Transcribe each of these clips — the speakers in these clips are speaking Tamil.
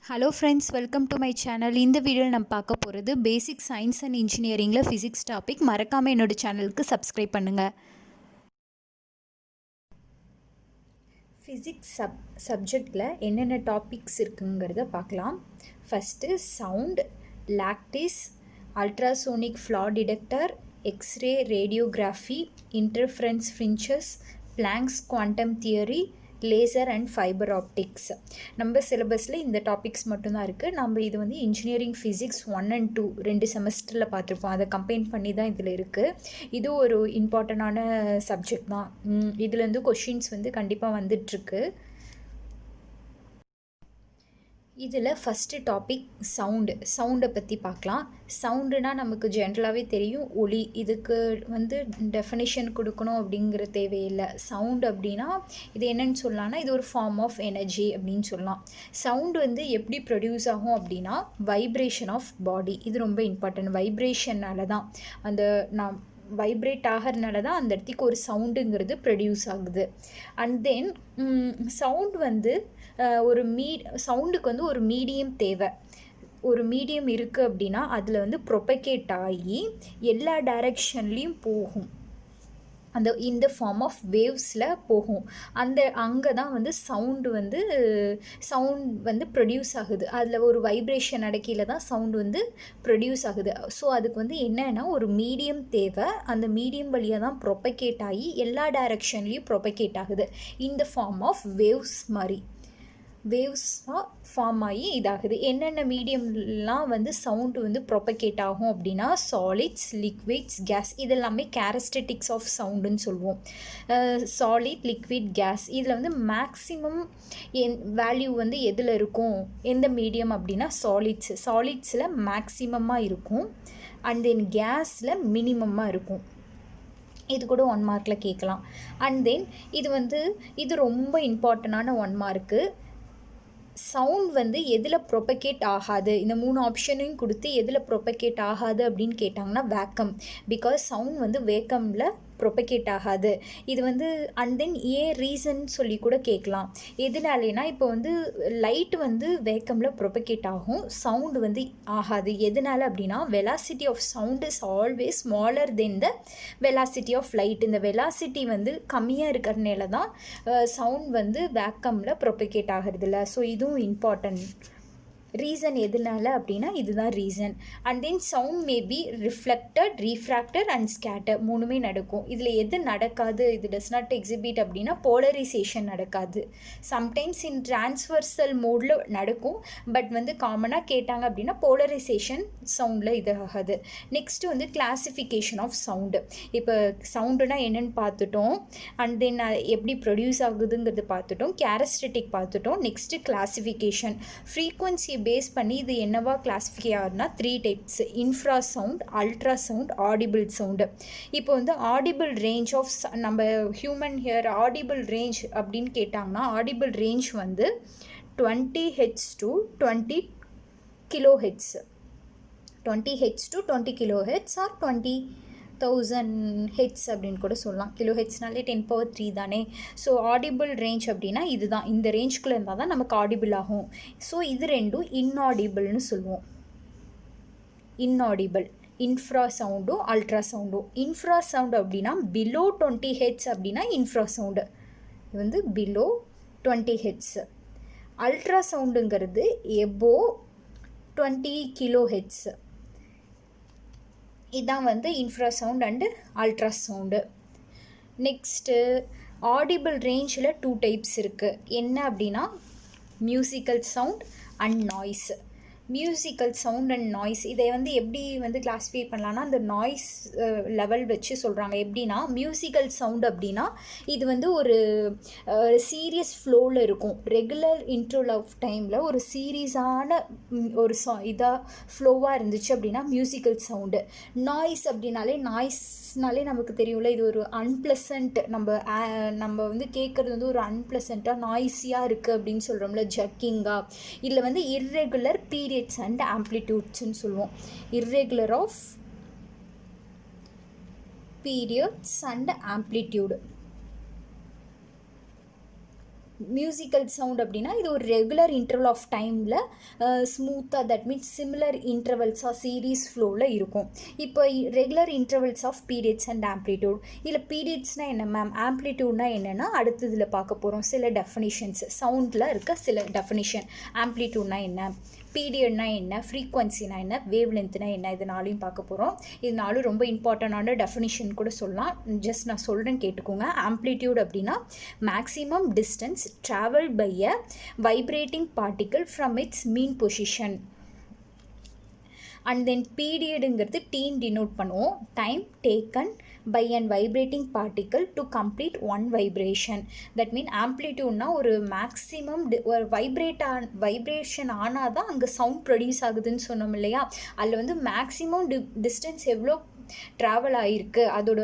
Hello friends, welcome to my channel. இந்த வீடியோவில் நம்ம பார்க்க போகிறது பேசிக் சயின்ஸ் அண்ட் இன்ஜினியரிங்கில் ஃபிசிக்ஸ் டாபிக். மறக்காமல் என்னோடய சேனலுக்கு சப்ஸ்கிரைப் பண்ணுங்கள். ஃபிசிக்ஸ் சப்ஜெக்டில் என்னென்ன டாபிக்ஸ் இருக்குங்கிறத பார்க்கலாம். ஃபஸ்ட்டு சவுண்ட், லாக்டிஸ், ultrasonic flaw detector, X-ray radiography, interference fringes, Planck's quantum theory, laser and fibre optics. நம்ம சிலபஸில் இந்த டாபிக்ஸ் மட்டும்தான் இருக்குது. நம்ம இது வந்து இன்ஜினியரிங் ஃபிசிக்ஸ் 1 and 2 2 செமஸ்டரில் பார்த்துருப்போம். அதை கம்பைன் பண்ணி தான் இதில் இருக்குது. இது ஒரு இம்பார்ட்டண்டான சப்ஜெக்ட் தான். இதுலேருந்து கொஷின்ஸ் வந்து கண்டிப்பாக வந்துட்டுருக்கு. இதில் ஃபஸ்ட்டு டாபிக் சவுண்டை பற்றி பார்க்கலாம். சவுண்டுனா நமக்கு ஜென்ரலாகவே தெரியும், ஒலி. இதுக்கு வந்து டெஃபினிஷன் கொடுக்கணும் அப்படிங்கிற தேவையில்லை. சவுண்ட் அப்படின்னா இது என்னன்னு சொல்லலாம்னா, இது ஒரு ஃபார்ம் ஆஃப் எனர்ஜி அப்படின்னு சொல்லலாம். சவுண்டு வந்து எப்படி ப்ரொடியூஸ் ஆகும் அப்படின்னா, வைப்ரேஷன் ஆஃப் பாடி. இது ரொம்ப இம்பார்ட்டன்ட். வைப்ரேஷனால தான் நான் வைப்ரேட் ஆகிறதுனால தான் அந்த இடத்துக்கு ஒரு சவுண்டுங்கிறது ப்ரொடியூஸ் ஆகுது. அண்ட் தென் சவுண்ட் வந்து சவுண்டுக்கு வந்து ஒரு மீடியம் தேவை. ஒரு மீடியம் இருக்குது அப்படின்னா அதில் வந்து ப்ரொபகேட் ஆகி எல்லா டைரெக்ஷன்லேயும் போகும். இந்த ஃபார்ம் ஆஃப் வேவ்ஸில் போகும். அங்கே தான் வந்து சவுண்ட் வந்து ப்ரொடியூஸ் ஆகுது. அதில் ஒரு வைப்ரேஷன் அடக்கியில் தான் சவுண்டு வந்து ப்ரொடியூஸ் ஆகுது. ஸோ அதுக்கு வந்து என்னென்னா ஒரு மீடியம் தேவை. அந்த மீடியம் வழியாக தான் ப்ரொபகேட் ஆகி எல்லா டைரெக்ஷன்லேயும் ப்ரொபகேட் ஆகுது. இந்த ஃபார்ம் ஆஃப் வேவ்ஸாக ஃபார்ம் ஆகி இதாகுது. என்னென்ன மீடியம்லாம் வந்து சவுண்டு வந்து ப்ரொபகேட் ஆகும் அப்படின்னா, சாலிட்ஸ், லிக்விட்ஸ், கேஸ். இதெல்லாமே கேரஸ்டெட்டிக்ஸ் ஆஃப் சவுண்டுன்னு சொல்லுவோம். Solid, liquid, gas. இதில் வந்து மேக்ஸிமம் வேல்யூ வந்து எதில் இருக்கும், எந்த மீடியம் அப்படின்னா சாலிட்ஸில் மேக்ஸிமமாக இருக்கும். அண்ட் தென் கேஸில் மினிமமாக இருக்கும். இது கூட 1 மார்க்கில் கேட்கலாம். அண்ட் தென் இது ரொம்ப இம்பார்ட்டண்டான 1 மார்க்கு. சவுண்ட் வந்து எதில் ப்ரொபகேட் ஆகாது, இந்த 3 ஆப்ஷனையும் கொடுத்து எதில் ப்ரொபகேட் ஆகாது அப்படின்னு கேட்டாங்கன்னா வேக்கம். பிகாஸ் சவுண்ட் வந்து வேக்கமில் ப்ரொபகேட் ஆகாது. இது வந்து அண்ட் தென் ரீசன் சொல்லி கூட கேட்கலாம். எதனாலேனா இப்போ வந்து லைட் வந்து வேக்கமில் ப்ரொபகேட் ஆகும், சவுண்டு வந்து ஆகாது. எதனால அப்படின்னா, velocity of sound is always smaller than the velocity of light. இந்த வெலாசிட்டி வந்து கம்மியாக இருக்கிறதுனால தான் சவுண்ட் வந்து வேக்கமில் ப்ரொபகேட் ஆகிறது இல்லை. ஸோ இதுவும் இம்பார்ட்டன்ட். ரீசன் எதனால அப்படின்னா இதுதான் reason. And then sound may be reflected, refracted and scattered. 3மே நடக்கும். இதில் எது நடக்காது, இது டஸ் நாட் எக்ஸிபிட் அப்படின்னா போலரைசேஷன் நடக்காது. சம்டைம்ஸ் இன் டிரான்ஸ்வர்சல் மோடில் நடக்கும். பட் வந்து காமனாக கேட்டாங்க அப்படின்னா போலரைசேஷன் சவுண்டில் இது ஆகாது. நெக்ஸ்ட்டு வந்து கிளாசிஃபிகேஷன் ஆஃப் சவுண்டு. இப்போ சவுண்டுனா என்னென்னு பார்த்துட்டோம். அண்ட் தென் எப்படி ப்ரொடியூஸ் ஆகுதுங்கிறது பார்த்துட்டோம். கேரஸ்டெட்டிக் பார்த்துட்டோம். Next classification. ஃப்ரீக்வன்சி பேஸ் பண்ணி இது என்னவா கிளாஸிஃபை ஆகுதுன்னா 3 types: infra sound, ultra sound, audible sound. இப்போ வந்து ஆடிபிள் ரேஞ்ச் ஆஃப் நம்ம ஹியூமன் ஹியர் ஆடிபிள் ரேஞ்ச் அப்படின்னு கேட்டாங்கன்னா, ஆடிபிள் ரேஞ்ச் வந்து 20 Hz to 20 kHz. 20 Hz to 20 kHz or 20,000 hertz அப்படின்னு கூட சொல்லலாம். கிலோ ஹெட்ஸ்னாலே 10^3 தானே. ஸோ ஆடிபிள் ரேஞ்ச் அப்படின்னா இதுதான். இந்த ரேஞ்சுக்குள்ளே இருந்தால் தான் நமக்கு ஆடிபிள் ஆகும். ஸோ இது ரெண்டும் இன்ஆடிபிள்னு சொல்லுவோம். இன்ஆடிபிள் இன்ஃப்ரா சவுண்டும் அல்ட்ரா சவுண்டும். இன்ஃப்ரா சவுண்டு அப்படின்னா பிலோ 20 ஹெட்ஸ் அப்படின்னா இன்ஃப்ரா சவுண்டு. இது வந்து பிலோ 20 ஹெட்ஸ். அல்ட்ரா சவுண்டுங்கிறது எபோ 20 kHz. இதான் வந்து infra sound and ultra sound. Next audible ரேஞ்சில் 2 டைப்ஸ் இருக்குது. என்ன அப்படின்னா musical sound and noise. Musical sound and noise இதை வந்து எப்படி வந்து கிளாஸிஃபை பண்ணலான்னா, அந்த நாய்ஸ் லெவல் வச்சு சொல்கிறாங்க. எப்படின்னா மியூசிக்கல் சவுண்ட் அப்படின்னா இது வந்து ஒரு சீரியஸ் ஃப்ளோவில் இருக்கும். ரெகுலர் இன்டர்வல் ஆஃப் டைமில் ஒரு சீரியஸான ஒரு இதாக ஃப்ளோவாக இருந்துச்சு அப்படின்னா மியூசிக்கல் சவுண்டு. நாய்ஸ் நாய்ஸ்னாலே நமக்கு தெரியும்ல, இது ஒரு அன்பிளசன்ட். நம்ம வந்து கேட்குறது வந்து ஒரு அன்பிளசண்ட்டாக நாய்ஸியாக இருக்குது அப்படின்னு சொல்கிறோம்ல, ஜக்கிங்காக. இதில் வந்து இர்ரெகுலர் பீரியட்ஸ் அண்ட் ஆம்ப்ளிடியூட்ஸ்ன்னு சொல்லுவோம். irregular of periods and amplitude. Musical sound அப்படின்னா இது ஒரு ரெகுலர் இன்டர்வல் ஆஃப் டைமில் ஸ்மூத்தாக, தட் மீன்ஸ் சிமிலர் இன்டர்வல்ஸாக சீரீஸ் ஃப்ளோவில் இருக்கும். இப்போ regular intervals of periods and amplitude. இதில் பீரியட்ஸ்னால் என்ன மேம், ஆம்ப்ளிடியூட்னா என்னென்னா அடுத்ததில் பார்க்க போகிறோம். சில டெஃபினிஷன்ஸ் சவுண்டில் இருக்க சில டெஃபினிஷன். ஆம்ப்ளிடியூட்னா என்ன, பீரியட்னா என்ன, ஃப்ரீக்வன்சினா என்ன, வேவ் லென்த்னா என்ன, இது நாளையும் பார்க்க போகிறோம். இது நாலும் ரொம்ப இம்பார்ட்டண்டான டெஃபினிஷன் கூட சொல்லலாம். ஜஸ்ட் நான் சொல்கிறேன் கேட்டுக்கோங்க. ஆம்ப்ளிடியூட் அப்படின்னா maximum distance travel by a vibrating particle from its mean position. And then பீரியடுங்கிறது டீன் டினோட் பண்ணுவோம். Time taken by an vibrating particle to complete one vibration. That mean amplitudeனா ஒரு மேக்ஸிமம் ஒரு வைப்ரேஷன் ஆனால் தான் அங்கே சவுண்ட் ப்ரொடியூஸ் ஆகுதுன்னு சொன்னோம் இல்லையா. அதில் வந்து மேக்ஸிமம் டிஸ்டன்ஸ் எவ்வளோ ட்ராவல் ஆகிருக்கு, அதோட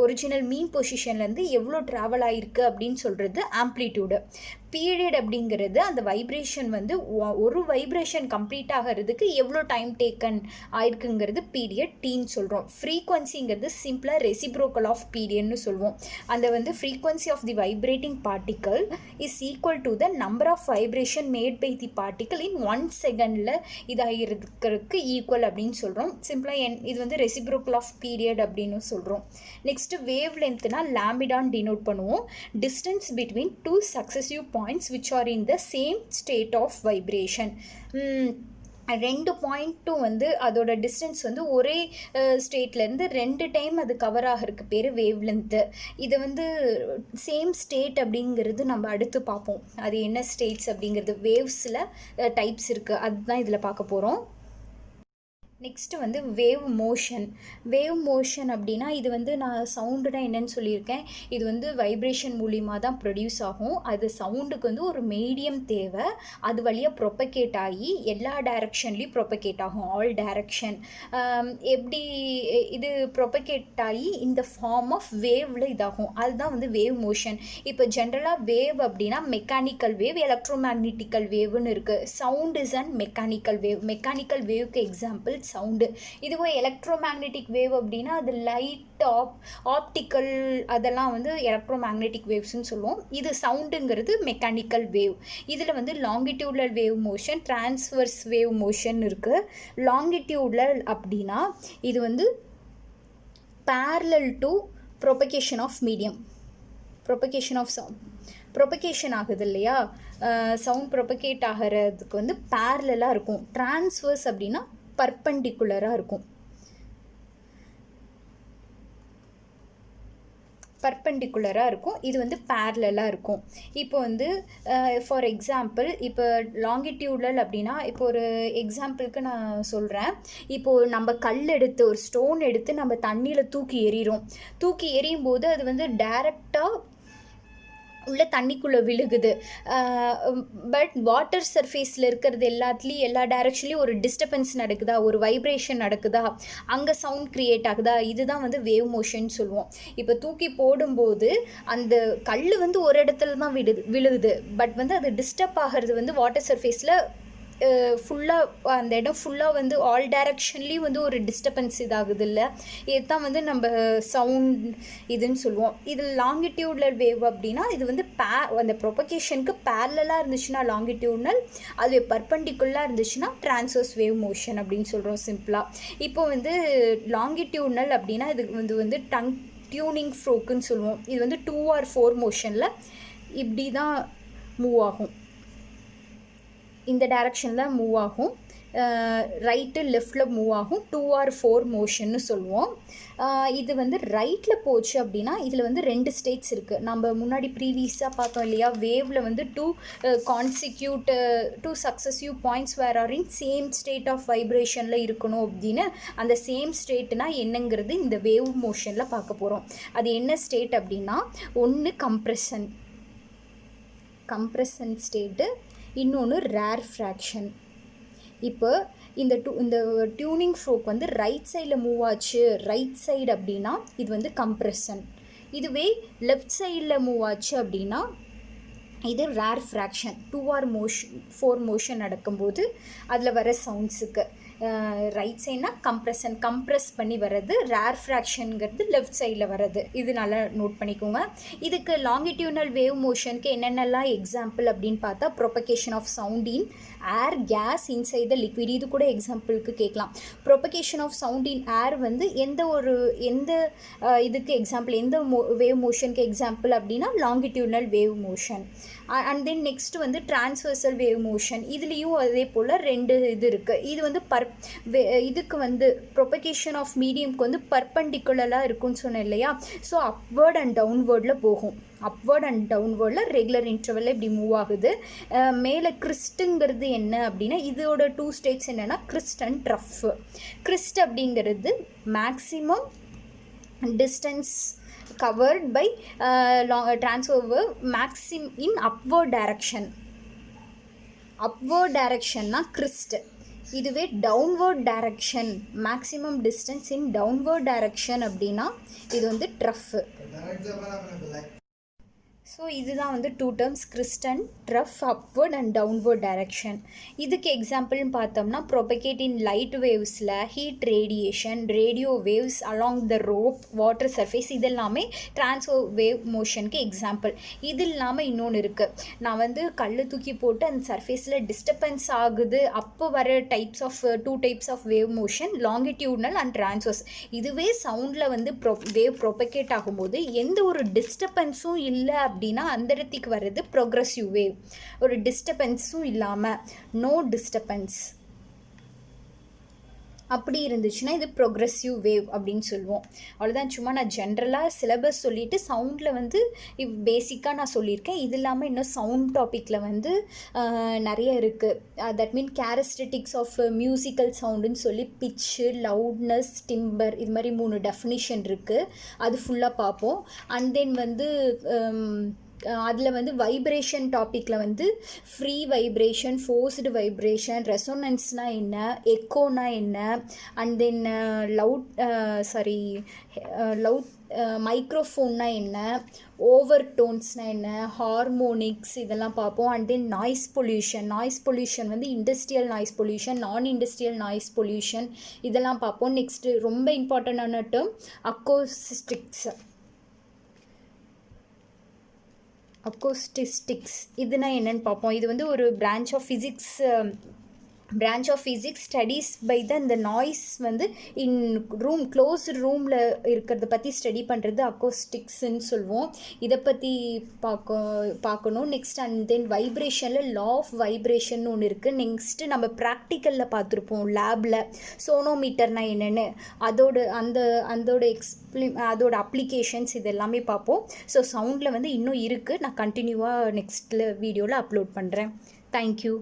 ஒரிஜினல் மீன் பொசிஷன்லேருந்து எவ்வளோ ட்ராவல் ஆகிருக்கு அப்படின்னு சொல்கிறது ஆம்ப்ளிடியூடு. பீரியட் அப்படிங்கிறது அந்த வைப்ரேஷன் வந்து ஒரு வைப்ரேஷன் கம்ப்ளீட் ஆகிறதுக்கு எவ்வளோ டைம் டேக்கன் ஆயிருக்குங்கிறது பீரியட் டீன்னு சொல்கிறோம். ஃப்ரீக்வன்சிங்கிறது சிம்பிளாக ரெசிப்ரோக்கல் ஆஃப் பீரியட்னு சொல்லுவோம். அந்த வந்து frequency of the vibrating particle is equal to the number of vibration made by the particle in 1 செகண்டில் இதாகிறதுக்கு ஈக்குவல் அப்படின்னு சொல்கிறோம். சிம்பிளாக இது வந்து ரெசிப்ரோக்கல் ஆஃப் பீரியட் அப்படின்னு சொல்கிறோம். நெக்ஸ்ட்டு வேவ் லென்த்னா லாம்பிடான் டினோட் பண்ணுவோம். Distance between 2 successive points which are in the same state of vibration. ரெண்டு பாயிண்ட்டும் வந்து அதோட டிஸ்டன்ஸ் வந்து ஒரே ஸ்டேட்லேருந்து 2 டைம் அது கவர் ஆகிறதுக்கு பேர் வேவ் லென்த்து. இதை வந்து சேம் ஸ்டேட் அப்படிங்கிறது நம்ம அடுத்து பார்ப்போம். அது என்ன ஸ்டேட்ஸ் அப்படிங்கிறது, வேவ்ஸில் டைப்ஸ் இருக்குது, அதுதான் இதில் பார்க்க போகிறோம். நெக்ஸ்ட்டு வந்து வேவ் மோஷன். வேவ் மோஷன் அப்படின்னா இது வந்து நான் சவுண்டுனா என்னன்னு சொல்லியிருக்கேன். இது வந்து வைப்ரேஷன் மூலிமா தான் ப்ரொடியூஸ் ஆகும். அது சவுண்டுக்கு வந்து ஒரு மீடியம் தேவை. அது வழியாக ப்ரொபகேட் ஆகி எல்லா டைரக்ஷன்லேயும் ப்ரொபகேட் ஆகும், ஆல் டைரக்ஷன். எப்படி இது ப்ரொபகேட் ஆகி இந்த ஃபார்ம் ஆஃப் வேவில் இதாகும், அதுதான் வந்து வேவ் மோஷன். இப்போ ஜென்ரலாக வேவ் அப்படின்னா மெக்கானிக்கல் வேவ், எலக்ட்ரோ மேக்னெட்டிக்கல் வேவ்னு இருக்குது. Sound is and mechanical wave. Mechanical வேவ்க்கு எக்ஸாம்பிள் சவுண்டு. இதுவே எலக்ட்ரோ மேக்னெட்டிக் வேவ் அப்படின்னா அது லைட், ஆப்டிக்கல், அதெல்லாம் வந்து எலக்ட்ரோ மேக்னெட்டிக் வேவ்ஸ்ன்னு சொல்லுவோம். இது சவுண்டுங்கிறது மெக்கானிக்கல் வேவ். இதில் வந்து longitudinal wave motion, transverse wave motion இருக்குது. லாங்கிடியூடல் அப்படின்னா இது வந்து parallel to propagation of medium, propagation of sound. Propagation ஆகுது இல்லையா, சவுண்ட் ப்ரொபகேட் ஆகிறதுக்கு வந்து பேரலாக இருக்கும். டிரான்ஸ்வர்ஸ் அப்படின்னா பர்பண்டிகுலராக இருக்கும். பர்பண்டிகுலராக இருக்கும். இது வந்து பேரலாக இருக்கும். இப்போ வந்து ஃபார் எக்ஸாம்பிள், இப்போ லாங்கிடியூடல் அப்படின்னா இப்போ ஒரு எக்ஸாம்பிளுக்கு நான் சொல்கிறேன். இப்போது நம்ம கல் எடுத்து, ஒரு ஸ்டோன் எடுத்து நம்ம தண்ணியில் தூக்கி எறிகிறோம். தூக்கி எறியும் போது அது வந்து டைரெக்டாக உள்ள தண்ணிக்குள்ளே விழுகுது. பட் வாட்டர் சர்ஃபேஸில் இருக்கிறது எல்லாத்துலேயும் எல்லா டைரக்ஷன்லேயும் ஒரு டிஸ்டர்பன்ஸ் நடக்குதா, ஒரு வைப்ரேஷன் நடக்குதா, அங்கே சவுண்ட் க்ரியேட் ஆகுதா, இதுதான் வந்து வேவ் மோஷன் சொல்லுவோம். இப்போ தூக்கி போடும்போது அந்த கல் வந்து ஒரு இடத்துல தான் விழுகுது. பட் வந்து அது டிஸ்டர்ப் ஆகிறது வந்து வாட்டர் சர்ஃபேஸில் ஃபுல்லாக, அந்த இடம் ஃபுல்லாக வந்து ஆல் டைரக்ஷன்லேயும் வந்து ஒரு டிஸ்டர்பன்ஸ் இதாகுது இல்லை. இதுதான் வந்து நம்ம சவுண்ட் இதுன்னு சொல்லுவோம். இது லாங்கிடியூடல் வேவ் அப்படின்னா இது வந்து அந்த ப்ரொபகேஷனுக்கு பேரலாக இருந்துச்சுன்னா லாங்கிடியூடல், அது பர்பண்டிகுலராக இருந்துச்சுன்னா டிரான்ஸ்வர்ஸ் வேவ் மோஷன் அப்படின்னு சொல்கிறோம் சிம்பிளாக. இப்போ வந்து லாங்கிடியூடல் அப்படின்னா இது வந்து டியூனிங் ஃப்ரோக்குன்னு சொல்லுவோம். இது வந்து 2 or 4 மோஷனில் இப்படி தான் மூவ் ஆகும், இந்த டைரக்ஷனில் மூவ் ஆகும், ரைட்டு லெஃப்டில் மூவ் ஆகும். 2 or 4 மோஷன்னு சொல்லுவோம். இது வந்து ரைட்டில் போச்சு அப்படின்னா இதில் வந்து 2 ஸ்டேட்ஸ் இருக்குது. நம்ம முன்னாடி ப்ரீவியஸாக பார்த்தோம் இல்லையா, வேவில் வந்து 2 successive points where are in same state of வைப்ரேஷனில் இருக்கணும் அப்படின்னு. அந்த சேம் ஸ்டேட்னா என்னங்கிறது இந்த வேவ் மோஷனில் பார்க்க போகிறோம். அது என்ன ஸ்டேட் அப்படின்னா, ஒன்று கம்ப்ரெஷன் ஸ்டேட்டு, இன்னொன்று ரேர் ஃப்ராக்ஷன். இப்போ இந்த டியூனிங் ஃப்ரோக் வந்து ரைட் சைடில் மூவ் ஆச்சு, ரைட் சைடு அப்படின்னா இது வந்து கம்ப்ரெஷன். இதுவே லெஃப்ட் சைடில் மூவ் ஆச்சு அப்படின்னா இது ரேர் ஃப்ராக்ஷன். 2 or 4 மோஷன் நடக்கும்போது அதில் வர சவுண்ட்ஸுக்கு ரைட் சைட்னா கம்ப்ரெஸ் பண்ணி வர்றது, ரேர் ஃப்ராக்ஷனுங்கிறது லெஃப்ட் சைடில் வர்றது. இது நல்லா நோட் பண்ணிக்கோங்க. இதுக்கு லாங்கிடியூனல் வேவ் மோஷனுக்கு என்னென்னலாம் எக்ஸாம்பிள் அப்படின்னு பார்த்தா propagation of sound in air, gas, inside the liquid. இது கூட எக்ஸாம்பிளுக்கு கேட்கலாம். Propagation of sound in air வந்து எந்த இதுக்கு எக்ஸாம்பிள், எந்த வேவ் மோஷனுக்கு எக்ஸாம்பிள் அப்படின்னா longitudinal wave motion. And then next வந்து டிரான்ஸ்வர்சல் வேவ் மோஷன். இதுலேயும் அதே போல் 2 இது இருக்குது. இது வந்து இதுக்கு வந்து ப்ரொபகேஷன் ஆஃப் மீடியம்க்கு வந்து பர்பண்டிகுலராக இருக்குன்னு சொன்னேன் இல்லையா. ஸோ அப்வர்ட் அண்ட் டவுன்வேர்டில் போகும். அப்வர்ட் அண்ட் டவுன்வேர்டில் ரெகுலர் இன்டர்வலில் இப்படி மூவ் ஆகுது. மேலே கிறிஸ்ட்டுங்கிறது என்ன அப்படின்னா இதோட 2 ஸ்டேட்ஸ் என்னென்னா கிறிஸ்ட் அண்ட் ட்ரஃப். கிறிஸ்ட் அப்படிங்கிறது maximum distance covered by transfer maximum in upward direction na crest. இதுவே downward direction, maximum distance in downward direction அப்படின்னா இது வந்து ட்ரஃப். ஸோ இதுதான் வந்து 2 terms, crest and trough, upward and downward direction. இதுக்கு எக்ஸாம்பிள்னு பார்த்தோம்னா ப்ரொபகேட் இன் லைட் வேவ்ஸில் heat radiation, radio waves along the rope, water surface, இதெல்லாமே டிரான்ஸ்ஃபர் வேவ் மோஷனுக்கு எக்ஸாம்பிள். இது இல்லாமல் இன்னொன்று இருக்குது. நான் வந்து கல் தூக்கி போட்டு அந்த சர்ஃபேஸில் டிஸ்டர்பன்ஸ் ஆகுது, அப்போ வர two types of wave motion, longitudinal and transverse. இதுவே சவுண்டில் வந்து வேவ் ப்ரொபகேட் ஆகும்போது எந்த ஒரு டிஸ்டர்பன்ஸும் இல்லை அப்படின்னா அந்த இடத்துக்கு வர்றது ப்ரோக்ரஸிவ் வேவ். ஒரு டிஸ்டர்பன்ஸும் இல்லாமல், நோ டிஸ்டர்பன்ஸ் அப்படி இருந்துச்சுன்னா இது ப்ரோக்ரெசிவ் வேவ் அப்படின்னு சொல்லுவோம். அவ்வளோதான். சும்மா நான் ஜென்ரலாக சிலபஸ் சொல்லிவிட்டு சவுண்டில் வந்து பேசிக்காக நான் சொல்லியிருக்கேன். இது இல்லாமல் இன்னும் சவுண்ட் டாப்பிக்கில் வந்து நிறைய இருக்குது. That mean characteristics of musical சவுண்டுன்னு சொல்லி பிட்ச்சு, லவுட்னஸ், டிம்பர், இது மாதிரி 3 டெஃபினிஷன் இருக்குது. அது ஃபுல்லாக பார்ப்போம். அண்ட் தென் வந்து அதில் வந்து வைப்ரேஷன் டாப்பிக்கில் வந்து ஃப்ரீ வைப்ரேஷன், ஃபோர்ஸ்டு வைப்ரேஷன், ரெசோனன்ஸ்னால் என்ன, எக்கோனா என்ன, அண்ட் தென் மைக்ரோஃபோன்னா என்ன, ஓவர் டோன்ஸ்னால் என்ன, ஹார்மோனிக்ஸ், இதெல்லாம் பார்ப்போம். அண்ட் தென் நாய்ஸ் பொல்யூஷன் வந்து இண்டஸ்ட்ரியல் நாய்ஸ் பொல்யூஷன், நான் இண்டஸ்ட்ரியல் நாய்ஸ் பொல்யூஷன், இதெல்லாம் பார்ப்போம். நெக்ஸ்ட்டு ரொம்ப இம்பார்ட்டண்டான டேர்ம் அக்கோஸ்டிக்ஸ். இதுனா என்னன்னு பார்ப்போம். இது வந்து ஒரு branch of physics studies by இந்த நாய்ஸ் வந்து இன் க்ளோஸ்டு ரூமில் இருக்கிறத பற்றி ஸ்டடி பண்ணுறது அக்கோஸ்டிக்ஸ்ன்னு சொல்லுவோம். இதை பற்றி பார்க்கணும். நெக்ஸ்ட் அண்ட் தென் வைப்ரேஷனில் லா ஆஃப் வைப்ரேஷன் ஒன்று இருக்குது. நெக்ஸ்ட்டு நம்ம ப்ராக்டிக்கலில் பார்த்துருப்போம் லேபில் சோனோமீட்டர்னால் என்னென்னு, அதோட அப்ளிகேஷன்ஸ் இது எல்லாமே பார்ப்போம். ஸோ சவுண்டில் வந்து இன்னும் இருக்குது. நான் கண்டினியூவாக நெக்ஸ்ட்டில் வீடியோவில் அப்லோட் பண்ணுறேன். தேங்க்யூ.